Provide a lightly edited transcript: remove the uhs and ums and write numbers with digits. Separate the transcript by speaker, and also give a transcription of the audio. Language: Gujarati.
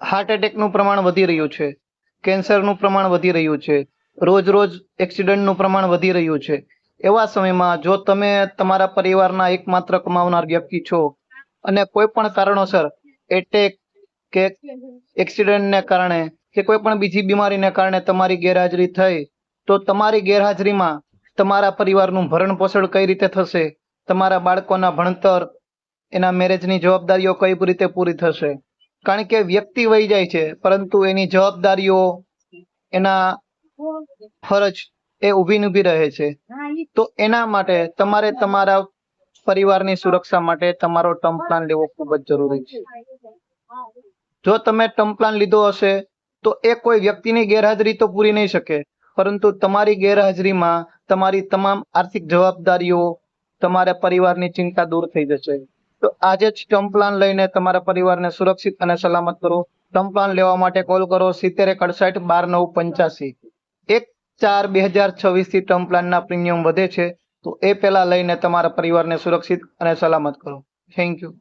Speaker 1: હાર્ટ એટેકનું પ્રમાણ વધી રહ્યું છે, કેન્સરનું પ્રમાણ વધી રહ્યું છે, રોજ રોજ એક્સિડન્ટનું પ્રમાણ વધી રહ્યું છે. એવા સમયમાં જો તમે તમારા પરિવારના એકમાત્ર કમાવનાર વ્યક્તિ છો અને કોઈ પણ કારણોસર એટેક કે એક્સિડન્ટને કારણે કે કોઈ પણ બીજી બીમારીને કારણે તમારી ગેરહાજરી થઈ, તો તમારી ગેરહાજરીમાં તમારા પરિવારનું ભરણ પોષણ કઈ રીતે થશે, તમારા બાળકોના ભણતર, એના મેરેજની જવાબદારીઓ કઈ રીતે પૂરી થશે? કારણ કે વ્યક્તિ વહી જાય છે પરંતુ એની જવાબદારીઓ, એના ફરજ એ ઊભી ને ઊભી રહે છે. તો એના માટે તમારે તમારા પરિવારની સુરક્ષા માટે તમારો ટર્મ પ્લાન લેવો ખૂબ જ જરૂરી છે. જો તમે ટર્મ પ્લાન લીધો હશે તો એ કોઈ વ્યક્તિની ગેરહાજરી તો પૂરી નહીં શકે, પરંતુ તમારી ગેરહાજરીમાં તમારી તમામ આર્થિક જવાબદારીઓ, તમારા પરિવારની ચિંતા દૂર થઈ જશે. તો આજે જ ટર્મ પ્લાન લઈને તમારા પરિવારને સુરક્ષિત અને સલામત કરો. ટર્મ પ્લાન લેવા માટે કોલ કરો 7061 12 985. 1/4/2026 થી ટર્મ પ્લાનના પ્રીમિયમ વધે છે, તો એ પહેલા લઈને તમારા પરિવારને સુરક્ષિત અને સલામત કરો. Thank you.